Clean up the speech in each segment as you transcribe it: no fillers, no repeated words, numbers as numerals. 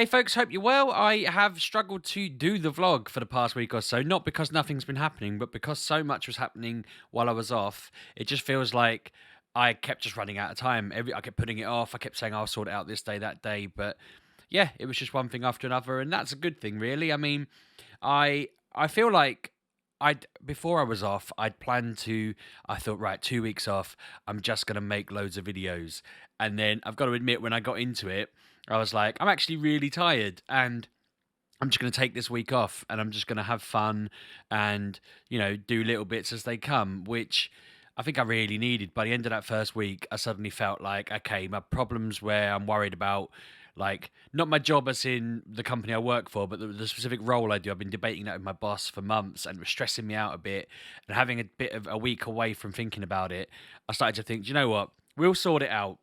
Hey folks, hope you're well. I have struggled to do the vlog for the past week or so, not because nothing's been happening, but because so much was happening while I was off. It just feels like I kept just running out of time. I kept putting it off. I kept saying I'll sort it out this day, that day, but yeah, it was just one thing after another, and that's a good thing, really. I mean, I feel like I'd before I was off, I'd planned to. I thought, right, 2 weeks off. I'm just gonna make loads of videos, and then I've got to admit, when I got into it. I was like, I'm actually really tired and I'm just going to take this week off and I'm just going to have fun and, do little bits as they come, which I think I really needed. By the end of that first week, I suddenly felt like, okay, my problems where I'm worried about, like, not my job as in the company I work for, but the specific role I do. I've been debating that with my boss for months and it was stressing me out a bit. And having a bit of a week away from thinking about it, I started to think, do you know what? We'll sort it out.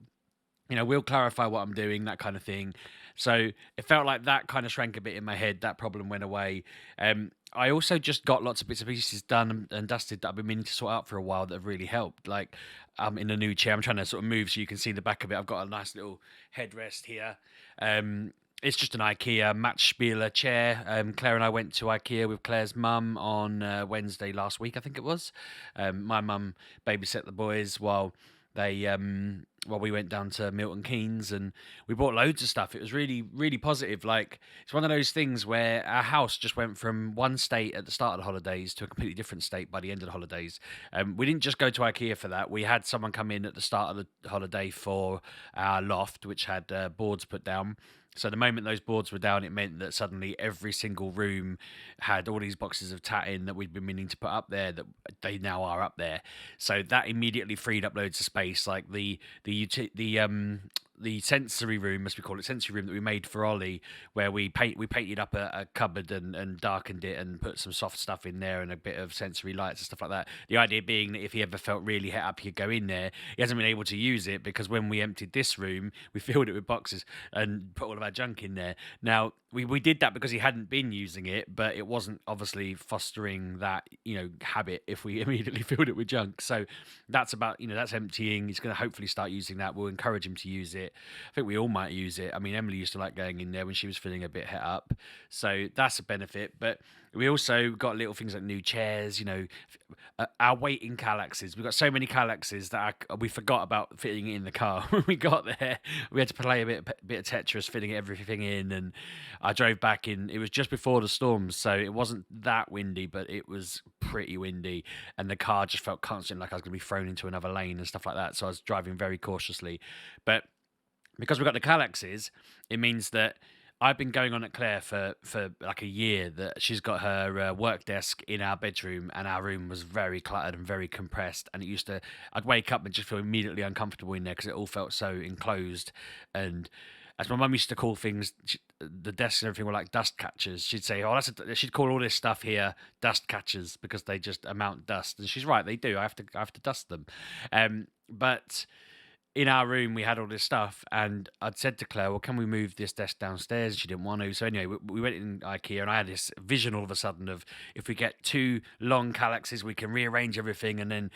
We'll clarify what I'm doing, that kind of thing. So it felt like that kind of shrank a bit in my head. That problem went away. I also just got lots of bits and pieces done and dusted that I've been meaning to sort out for a while that have really helped. Like I'm in a new chair. I'm trying to sort of move so you can see the back of it. I've got a nice little headrest here. It's just an IKEA match Spieler chair. Claire and I went to IKEA with Claire's mum on Wednesday last week, I think it was. My mum babysat the boys while we went down to Milton Keynes and we bought loads of stuff. It was really, really positive. Like it's one of those things where our house just went from one state at the start of the holidays to a completely different state by the end of the holidays. We didn't just go to IKEA for that. We had someone come in at the start of the holiday for our loft, which had boards put down. So the moment those boards were down, it meant that suddenly every single room had all these boxes of tatting that we'd been meaning to put up there that they now are up there. So that immediately freed up loads of space, like the sensory room, as we call it, sensory room that we made for Ollie, where we painted up a cupboard and darkened it and put some soft stuff in there and a bit of sensory lights and stuff like that. The idea being that if he ever felt really het up, he could go in there. He hasn't been able to use it because when we emptied this room, we filled it with boxes and put all of our junk in there. Now we did that because he hadn't been using it, but it wasn't obviously fostering that habit if we immediately filled it with junk. So that's that's emptying. He's going to hopefully start using that. We'll encourage him to use it. I think we all might use it. I mean, Emily used to like going in there when she was feeling a bit het up, so that's a benefit. But we also got little things like new chairs. Our waiting Kallaxes. We've got so many Kallaxes that we forgot about fitting it in the car. When we got there, we had to play a bit of Tetris, fitting everything in. And I drove back in. It was just before the storms, so it wasn't that windy, but it was pretty windy, and the car just felt constantly like I was going to be thrown into another lane and stuff like that. So I was driving very cautiously, but because we've got the Kallaxes, it means that I've been going on at Claire for like a year that she's got her work desk in our bedroom, and our room was very cluttered and very compressed. And I'd wake up and just feel immediately uncomfortable in there because it all felt so enclosed. And as my mum used to call things, the desks and everything were like dust catchers. She'd say, "Oh, she'd call all this stuff here dust catchers because they just amount dust." And she's right, they do. I have to dust them, but in our room we had all this stuff and I'd said to Claire, well, can we move this desk downstairs? She didn't want to. So anyway, we went in IKEA and I had this vision all of a sudden of if we get two long Kallaxes, we can rearrange everything and then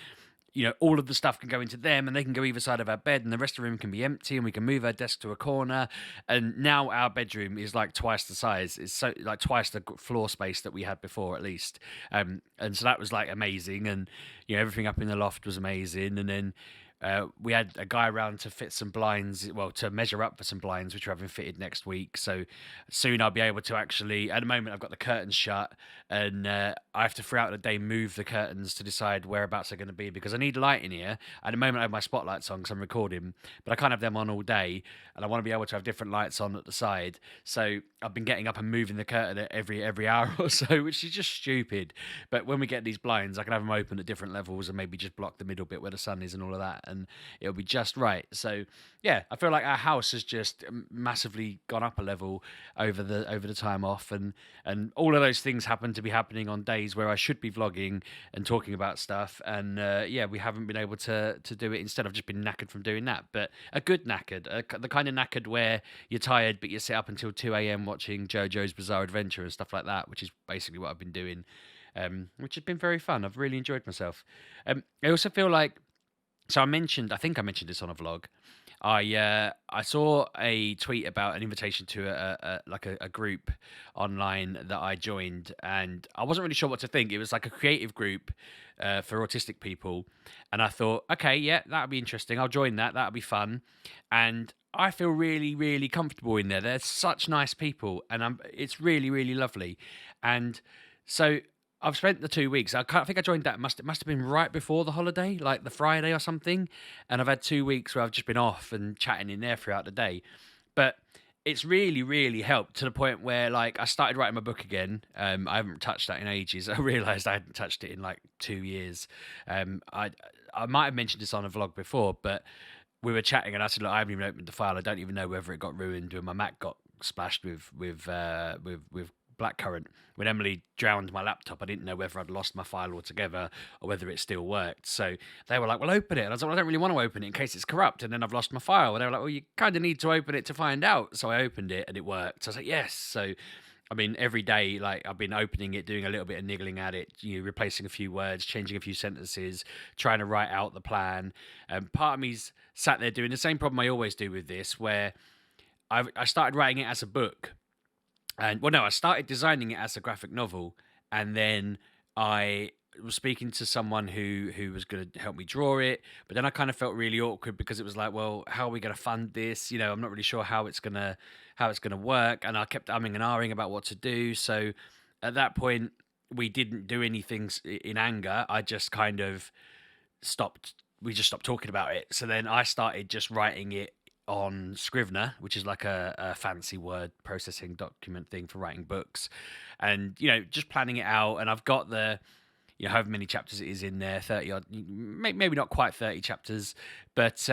all of the stuff can go into them and they can go either side of our bed and the rest of the room can be empty and we can move our desk to a corner. And now our bedroom is like twice the size. It's so like twice the floor space that we had before, at least. And so that was like amazing. And, everything up in the loft was amazing. And then we had a guy around to fit some blinds, well, to measure up for some blinds, which are having fitted next week. So soon I'll be able to actually, at the moment, I've got the curtains shut and I have to, throughout the day, move the curtains to decide whereabouts they're going to be because I need light in here. At the moment, I have my spotlights on because I'm recording, but I can't have them on all day and I want to be able to have different lights on at the side. So I've been getting up and moving the curtain at every hour or so, which is just stupid. But when we get these blinds, I can have them open at different levels and maybe just block the middle bit where the sun is and all of that. And it'll be just right. So yeah, I feel like our house has just massively gone up a level over the time off, and all of those things happen to be happening on days where I should be vlogging and talking about stuff, and yeah, we haven't been able to do it. Instead, I've just been knackered from doing that, but a good knackered, the kind of knackered where you're tired but you sit up until 2 a.m. watching JoJo's Bizarre Adventure and stuff like that, which is basically what I've been doing, which has been very fun. I've really enjoyed myself. I also feel like, so I think I mentioned this on a vlog. I saw a tweet about an invitation to a group online that I joined, and I wasn't really sure what to think. It was like a creative group for autistic people, and I thought, okay, yeah, that'll be interesting. I'll join that. That'll be fun, and I feel really, really comfortable in there. They're such nice people, and it's really, really lovely, and so I've spent the 2 weeks. I think I joined that. It must have been right before the holiday, like the Friday or something. And I've had 2 weeks where I've just been off and chatting in there throughout the day. But it's really, really helped to the point where like I started writing my book again. I haven't touched that in ages. I realised I hadn't touched it in like 2 years. I might have mentioned this on a vlog before, but we were chatting and I said, look, I haven't even opened the file. I don't even know whether it got ruined when my Mac got splashed with blackcurrant. When Emily drowned my laptop, I didn't know whether I'd lost my file altogether or whether it still worked. So they were like, well, open it. And I was like, well, I don't really want to open it in case it's corrupt and then I've lost my file. And they were like, well, you kind of need to open it to find out. So I opened it and it worked. So I was like, yes. So, I mean, every day, like I've been opening it, doing a little bit of niggling at it, replacing a few words, changing a few sentences, trying to write out the plan. And part of me's sat there doing the same problem I always do with this, where I started writing it as a book. And well, no, I started designing it as a graphic novel, and then I was speaking to someone who was going to help me draw it. But then I kind of felt really awkward because it was like, well, how are we going to fund this? I'm not really sure how it's gonna work, and I kept umming and ahhing about what to do. So at that point, we didn't do anything in anger. I just kind of stopped. We just stopped talking about it. So then I started just writing it on Scrivener, which is like a fancy word processing document thing for writing books, and just planning it out. And I've got the however many chapters it is in there, 30 odd, maybe not quite 30 chapters, but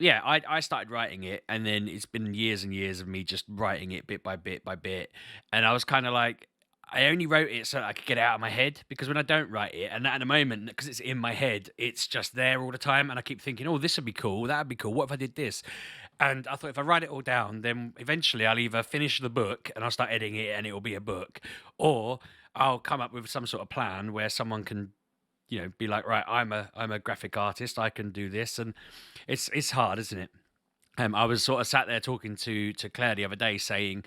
yeah, I started writing it, and then it's been years and years of me just writing it bit by bit by bit, and I was kind of like, I only wrote it so that I could get it out of my head, because when I don't write it, and at the moment, because it's in my head, it's just there all the time, and I keep thinking, oh, this would be cool, that would be cool, what if I did this? And I thought, if I write it all down, then eventually I'll either finish the book and I'll start editing it and it will be a book, or I'll come up with some sort of plan where someone can be like, right, I'm a graphic artist, I can do this. And it's hard, isn't it? I was sort of sat there talking to Claire the other day, saying,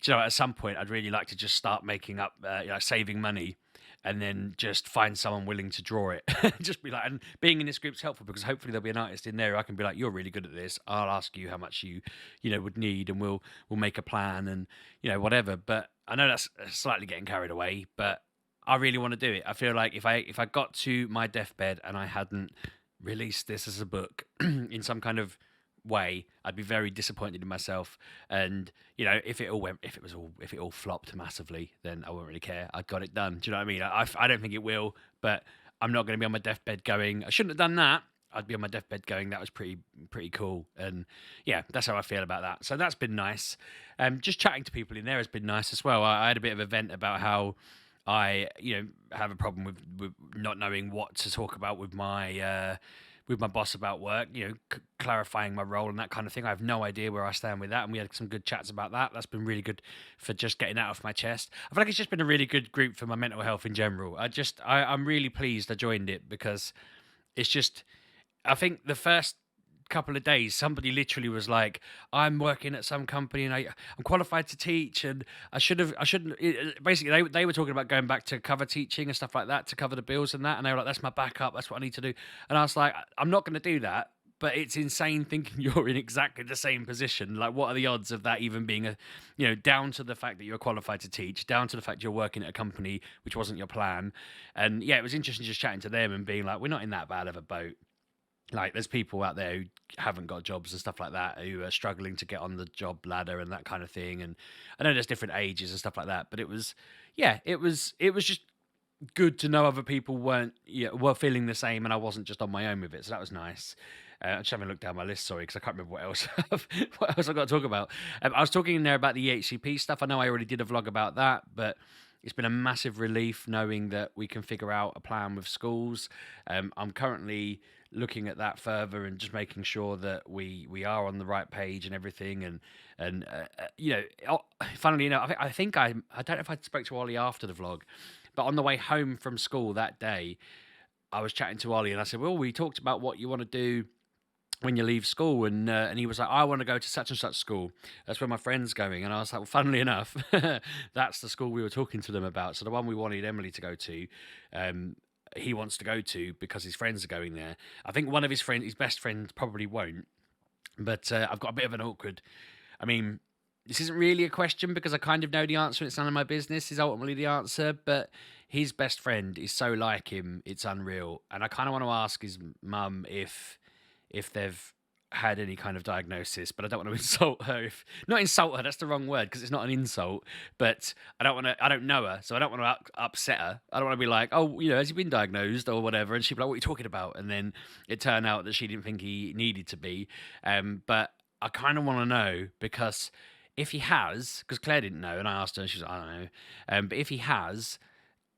at some point I'd really like to just start making up, saving money, and then just find someone willing to draw it. Just be like, and being in this group's helpful, because hopefully there'll be an artist in there who I can be like, you're really good at this. I'll ask you how much you would need, and we'll make a plan, and whatever. But I know that's slightly getting carried away, but I really want to do it. I feel like if I got to my deathbed and I hadn't released this as a book in some kind of way, I'd be very disappointed in myself. And if it all flopped massively, then I wouldn't really care. I got it done. Do you know what I mean? I don't think it will, but I'm not going to be on my deathbed going, I shouldn't have done that. I'd be on my deathbed going, that was pretty cool. And yeah, that's how I feel about that. So that's been nice. Just chatting to people in there has been nice as well. I had a bit of a vent about how I, have a problem with not knowing what to talk about with my boss about work, clarifying my role and that kind of thing. I have no idea where I stand with that, and we had some good chats about that. That's been really good for just getting that off my chest. I feel like it's just been a really good group for my mental health in general. I'm really pleased I joined it, because it's just, I think the first couple of days somebody literally was like, I'm working at some company and I'm qualified to teach, and I shouldn't basically they were talking about going back to cover teaching and stuff like that to cover the bills and that, and they were like, that's my backup, that's what I need to do. And I was like, I'm not going to do that. But it's insane thinking you're in exactly the same position. Like, what are the odds of that even being down to the fact that you're qualified to teach, down to the fact you're working at a company which wasn't your plan. And yeah, it was interesting just chatting to them and being like, we're not in that bad of a boat. Like, there's people out there who haven't got jobs and stuff like that, who are struggling to get on the job ladder and that kind of thing. And I know there's different ages and stuff like that, but it was just good to know other people were feeling the same, and I wasn't just on my own with it. So that was nice. I'm just having a look down my list, sorry, because I can't remember what else what else I've got to talk about. I was talking in there about the EHCP stuff. I know I already did a vlog about that, but it's been a massive relief knowing that we can figure out a plan with schools. I'm currently looking at that further and just making sure that we are on the right page and everything. And funnily enough, I think I don't know if I spoke to Ollie after the vlog, but on the way home from school that day, I was chatting to Ollie and I said, well, we talked about what you want to do when you leave school, and he was like, I want to go to such and such school. That's where my friend's going. And I was like, well, funnily enough, that's the school we were talking to them about. So the one we wanted Emily to go to, um, he wants to go to because his friends are going there. I think one of his friends, his best friend, probably won't. But I've got a bit of an awkward. I mean, this isn't really a question because I kind of know the answer. It's none of my business. Is ultimately the answer, but his best friend is so like him, it's unreal. And I kind of want to ask his mum if they've had any kind of diagnosis, but I don't want to insult her. If not insult her, that's the wrong word because it's not an insult. But I don't want to. I don't know her, so I don't want to upset her. I don't want to be like, oh, has he been diagnosed or whatever? And she'd be like, what are you talking about? And then it turned out that she didn't think he needed to be. But I kind of want to know because if he has, because Claire didn't know, and I asked her, and she was like, I don't know. But if he has,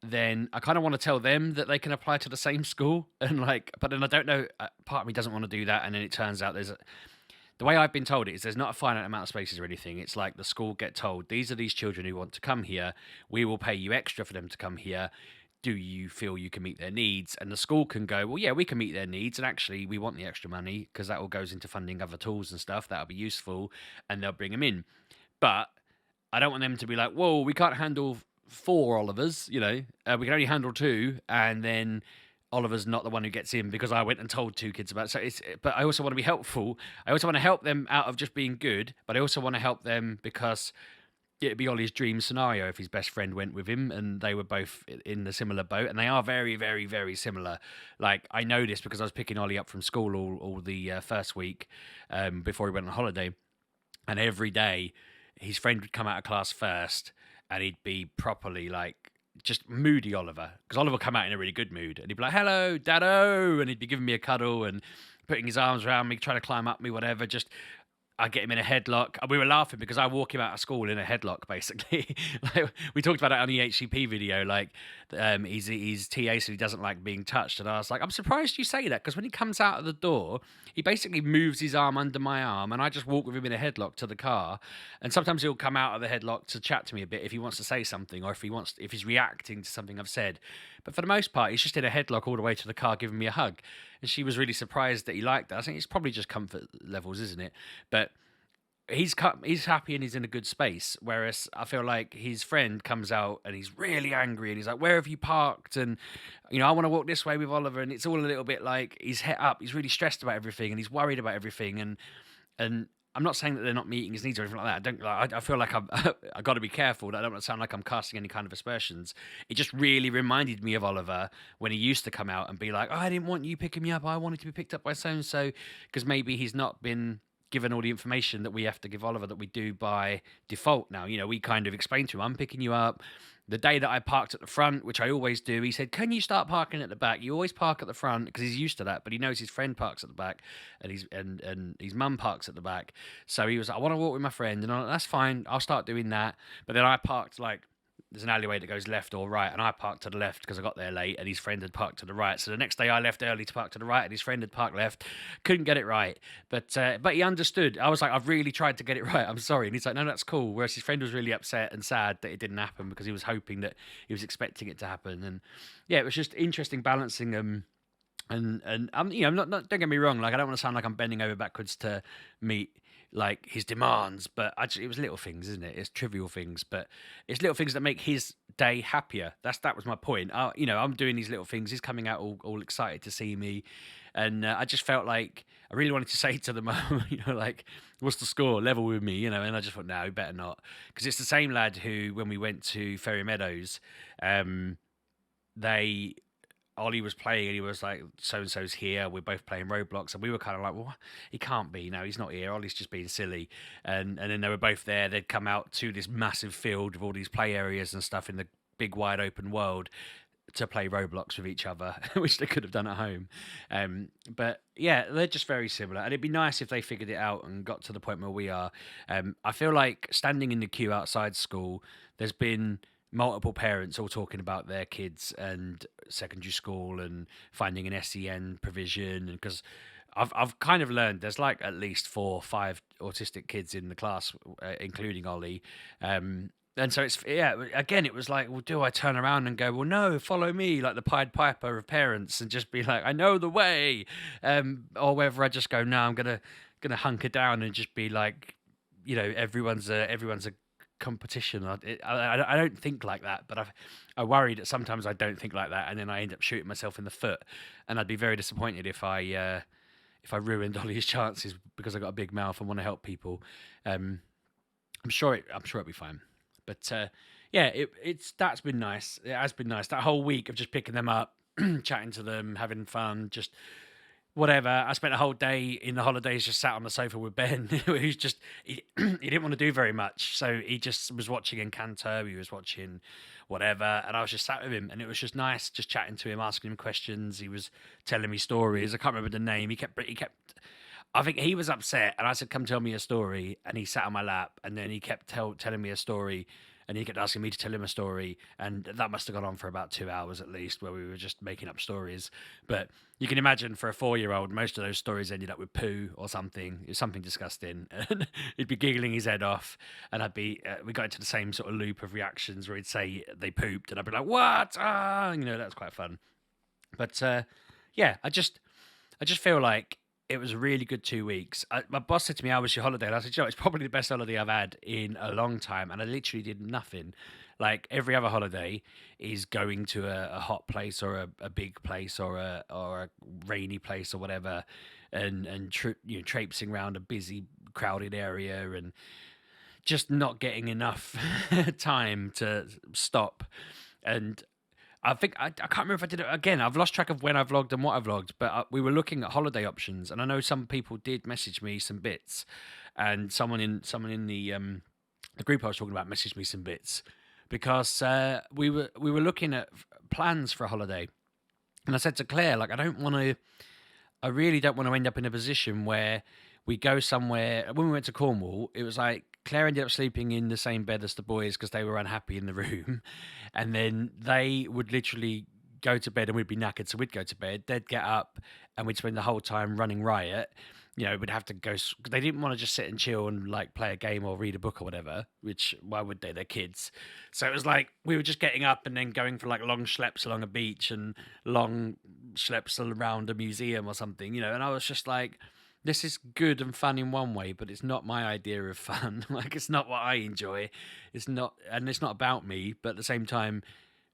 then I kind of want to tell them that they can apply to the same school, and like, but then I don't know. Part of me doesn't want to do that, and then it turns out the way I've been told it is there's not a finite amount of spaces or anything. It's like the school get told these are these children who want to come here. We will pay you extra for them to come here. Do you feel you can meet their needs? And the school can go, well, yeah, we can meet their needs, and actually, we want the extra money because that all goes into funding other tools and stuff that'll be useful, and they'll bring them in. But I don't want them to be like, whoa, we can't handle four Olivers, we can only handle two, and then Oliver's not the one who gets in because I went and told two kids about it. So but I also want to be helpful. I also want to help them out of just being good, but I also want to help them because it'd be Ollie's dream scenario if his best friend went with him and they were both in the similar boat, and they are very, very, very similar. Like, I know this because I was picking Ollie up from school all the first week before he went on holiday, and every day his friend would come out of class first and he'd be properly like just moody Oliver, because Oliver would come out in a really good mood and he'd be like, hello, Daddo, and he'd be giving me a cuddle and putting his arms around me, trying to climb up me, whatever. Just I get him in a headlock. We were laughing because I walk him out of school in a headlock, basically. Like, we talked about it on the HCP video. Like, he's TA, so he doesn't like being touched. And I was like, I'm surprised you say that because when he comes out of the door, he basically moves his arm under my arm, and I just walk with him in a headlock to the car. And sometimes he'll come out of the headlock to chat to me a bit if he wants to say something, or if he's reacting to something I've said. But for the most part, he's just in a headlock all the way to the car, giving me a hug. And she was really surprised that he liked that. I think it's probably just comfort levels, isn't it? But he's happy and he's in a good space. Whereas I feel like his friend comes out and he's really angry and he's like, "Where have you parked?" And I want to walk this way with Oliver, and it's all a little bit like he's het up. He's really stressed about everything and he's worried about everything. And I'm not saying that they're not meeting his needs or anything like that. I don't. I feel like I got to be careful that I don't want to sound like I'm casting any kind of aspersions. It just really reminded me of Oliver when he used to come out and be like, "Oh, I didn't want you picking me up. I wanted to be picked up by so and so," because maybe he's not been given all the information that we have to give Oliver that we do by default now. We kind of explained to him, I'm picking you up. The day that I parked at the front, which I always do, he said, can you start parking at the back? You always park at the front, because he's used to that, but he knows his friend parks at the back and his mum parks at the back. So he was like, I want to walk with my friend. And I'm like, that's fine. I'll start doing that. But then I parked like, there's an alleyway that goes left or right, and I parked to the left because I got there late, and his friend had parked to the right. So the next day I left early to park to the right, and his friend had parked left. Couldn't get it right, but he understood. I was like, I've really tried to get it right. I'm sorry, and he's like, no, that's cool. Whereas his friend was really upset and sad that it didn't happen because he was hoping that he was expecting it to happen. And yeah, it was just interesting balancing and not don't get me wrong, like I don't want to sound like I'm bending over backwards to meet like his demands, but it was little things, isn't it? It's trivial things, but it's little things that make his day happier. That was my point. I'm doing these little things. He's coming out all excited to see me, and I just felt like I really wanted to say to the mum, like, what's the score? Level with me, and I just thought, no, better not, because it's the same lad who, when we went to Ferry Meadows, they Ollie was playing and he was like, so and so's here. We're both playing Roblox, and we were kind of like, well, he can't be. No, he's not here. Ollie's just being silly. And then they were both there. They'd come out to this massive field with all these play areas and stuff in the big wide open world to play Roblox with each other, which they could have done at home. But yeah, they're just very similar, and it'd be nice if they figured it out and got to the point where we are. I feel like standing in the queue outside school, there's been multiple parents all talking about their kids and secondary school and finding an SEN provision, and because I've kind of learned there's like at least 4 or 5 autistic kids in the class, including Ollie. And so it's again, it was like, well, do I turn around and go, well, no, follow me, like the Pied Piper of parents, and just be like, I know the way, or whether I just go, no, I'm gonna hunker down and just be like, everyone's a competition. I don't think like that, but I worry that sometimes I don't think like that, and then I end up shooting myself in the foot, and I'd be very disappointed if I ruined Ollie's chances because I got a big mouth and want to help people. Um, I'm sure it'll be fine. But yeah, it's that's been nice. It has been nice. That whole week of just picking them up, chatting to them, having fun, just whatever. I spent a whole day in the holidays just sat on the sofa with Ben, who's just he didn't want to do very much, so he just was watching Encanto. He was watching whatever, and I was just sat with him, and it was just nice, just chatting to him, asking him questions. He was telling me stories. I can't remember the name. He kept. I think he was upset, and I said, "Come tell me a story." And he sat on my lap, and then he kept telling me a story, and he kept asking me to tell him a story, and that must have gone on for about 2 hours at least, where we were just making up stories. But you can imagine for a 4-year-old, most of those stories ended up with poo or something. It was something disgusting, and he'd be giggling his head off, and we got into the same sort of loop of reactions where he'd say they pooped, and I'd be like, "What?" That was quite fun. But yeah, I just feel like it was a really good 2 weeks. My boss said to me, "How was your holiday?" And I said, it's probably the best holiday I've had in a long time." And I literally did nothing. Like every other holiday is going to a hot place or a big place or a rainy place or whatever, and traipsing around a busy, crowded area and just not getting enough time to stop. And I think I can't remember if I did it again. I've lost track of when I vlogged and what I vlogged, but we were looking at holiday options, and I know some people did message me some bits, and someone in the group I was talking about messaged me some bits because we were looking at plans for a holiday, and I said to Claire, like, I really don't want to end up in a position where we go somewhere. When we went to Cornwall, it was like Claire ended up sleeping in the same bed as the boys because they were unhappy in the room. And then they would literally go to bed and we'd be knackered. So we'd go to bed, they'd get up and we'd spend the whole time running riot. We'd have to go. They didn't want to just sit and chill and like play a game or read a book or whatever, which why would they? They're kids. So it was like we were just getting up and then going for like long schleps along a beach and long schleps around a museum or something. And I was just like, this is good and fun in one way, but it's not my idea of fun. Like it's not what I enjoy. It's not, and it's not about me. But at the same time,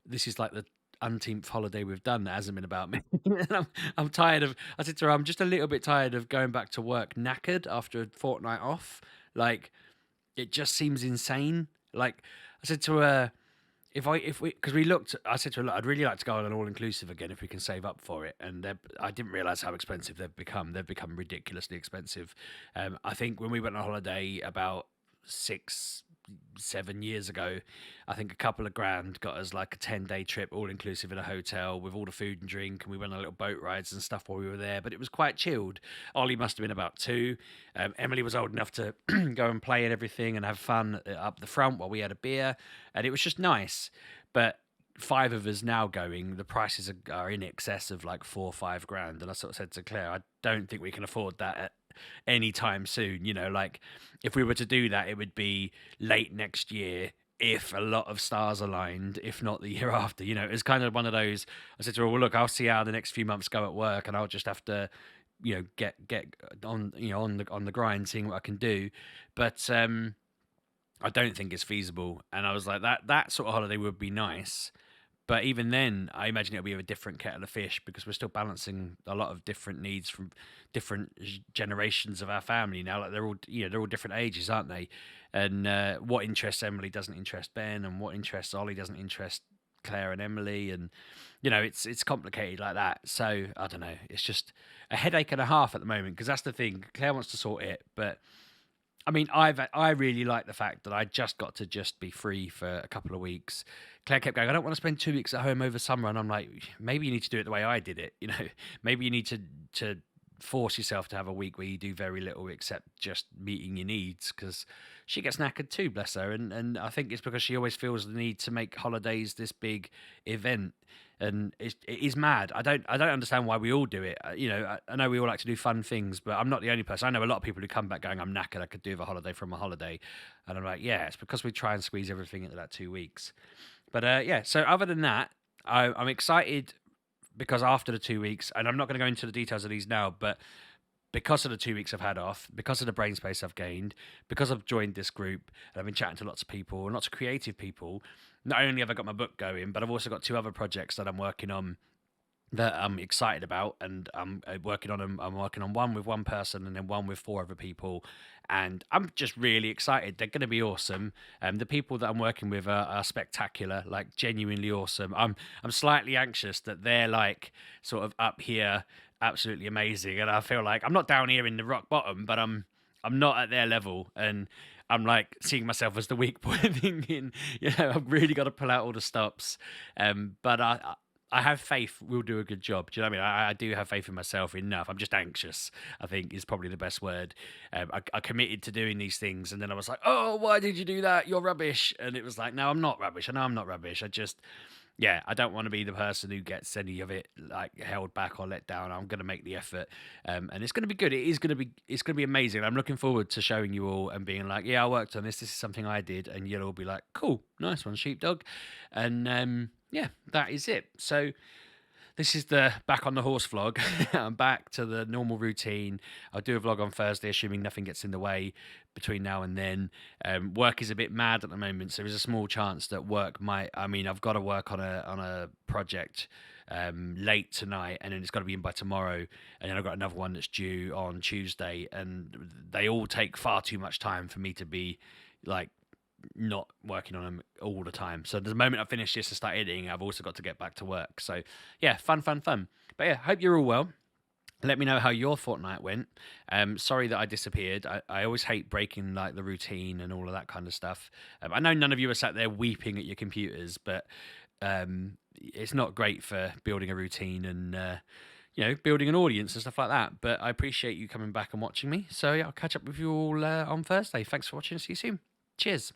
this is like the unteenth holiday we've done that hasn't been about me. And I'm tired of. I said to her, I'm just a little bit tired of going back to work knackered after a fortnight off. Like it just seems insane. Like I said to her, if we because we looked, I said to her, look, I'd really like to go on an all inclusive again if we can save up for it. And I didn't realize how expensive they've become. They've become ridiculously expensive. I think when we went on holiday about 6, 7 years ago, I think a couple of grand got us like a 10-day trip all inclusive in a hotel with all the food and drink, and we went on little boat rides and stuff while we were there. But it was quite chilled. Ollie must have been about 2. Emily was old enough to go and play and everything and have fun up the front while we had a beer, and it was just nice. But 5 of us now going, the prices are in excess of like 4 or 5 grand, and I sort of said to Claire, I don't think we can afford that at any time soon. Like if we were to do that, it would be late next year if a lot of stars aligned, if not the year after. It's kind of one of those. I said to her, well, look, I'll see how the next few months go at work, and I'll just have to get on on the grind, seeing what I can do. But I don't think it's feasible. And I was like, that sort of holiday would be nice. But even then, I imagine it'll be a different kettle of fish because we're still balancing a lot of different needs from different generations of our family now. Like they're all different ages, aren't they? And what interests Emily doesn't interest Ben, and what interests Ollie doesn't interest Claire and Emily, and it's complicated like that. So I don't know. It's just a headache and a half at the moment because that's the thing. Claire wants to sort it, but I mean, I really like the fact that I just got to just be free for a couple of weeks. Claire kept going, I don't want to spend 2 weeks at home over summer, and I'm like, maybe you need to do it the way I did it. Maybe you need to force yourself to have a week where you do very little except just meeting your needs, because she gets knackered too, bless her. And I think it's because she always feels the need to make holidays this big event. And it is mad. I don't understand why we all do it. I know we all like to do fun things, but I'm not the only person. I know a lot of people who come back going, "I'm knackered. I could do with a holiday from a holiday," and I'm like, "Yeah, it's because we try and squeeze everything into that 2 weeks." But yeah. So other than that, I'm excited because after the 2 weeks, and I'm not going to go into the details of these now, but because of the 2 weeks I've had off, because of the brain space I've gained, because I've joined this group and I've been chatting to lots of people and lots of creative people, not only have I got my book going, but I've also got two other projects that I'm working on that I'm excited about, and I'm working on them. I'm working on one with one person and then one with four other people, and I'm just really excited. They're going to be awesome. The people that I'm working with are spectacular, like genuinely awesome. I'm slightly anxious that they're like sort of up here, absolutely amazing, and I feel like I'm not down here in the rock bottom, but I'm not at their level, and I'm like seeing myself as the weak point, thinking, I've really got to pull out all the stops. But I have faith we'll do a good job. Do you know what I mean? I do have faith in myself enough. I'm just anxious, I think is probably the best word. I committed to doing these things, and then I was like, oh, why did you do that? You're rubbish. And it was like, no, I'm not rubbish. I know I'm not rubbish. Yeah, I don't want to be the person who gets any of it like held back or let down. I'm going to make the effort, and it's going to be good. It's going to be amazing. I'm looking forward to showing you all and being like, yeah, I worked on this. This is something I did, and you'll all be like, cool, nice one, Sheepdog, and yeah, that is it. So this is the back on the horse vlog. I'm back to the normal routine. I'll do a vlog on Thursday, assuming nothing gets in the way between now and then. Work is a bit mad at the moment, so there's a small chance that work might. I mean, I've got to work on a project late tonight, and then it's got to be in by tomorrow, and then I've got another one that's due on Tuesday, and they all take far too much time for me to be like not working on them all the time. So the moment I finish this and start editing, I've also got to get back to work. So yeah, fun. But yeah, hope you're all well. Let me know how your fortnight went. Sorry that I disappeared. I always hate breaking like the routine and all of that kind of stuff. I know none of you are sat there weeping at your computers, but it's not great for building a routine and building an audience and stuff like that. But I appreciate you coming back and watching me. So yeah, I'll catch up with you all on Thursday. Thanks for watching. See you soon. Cheers.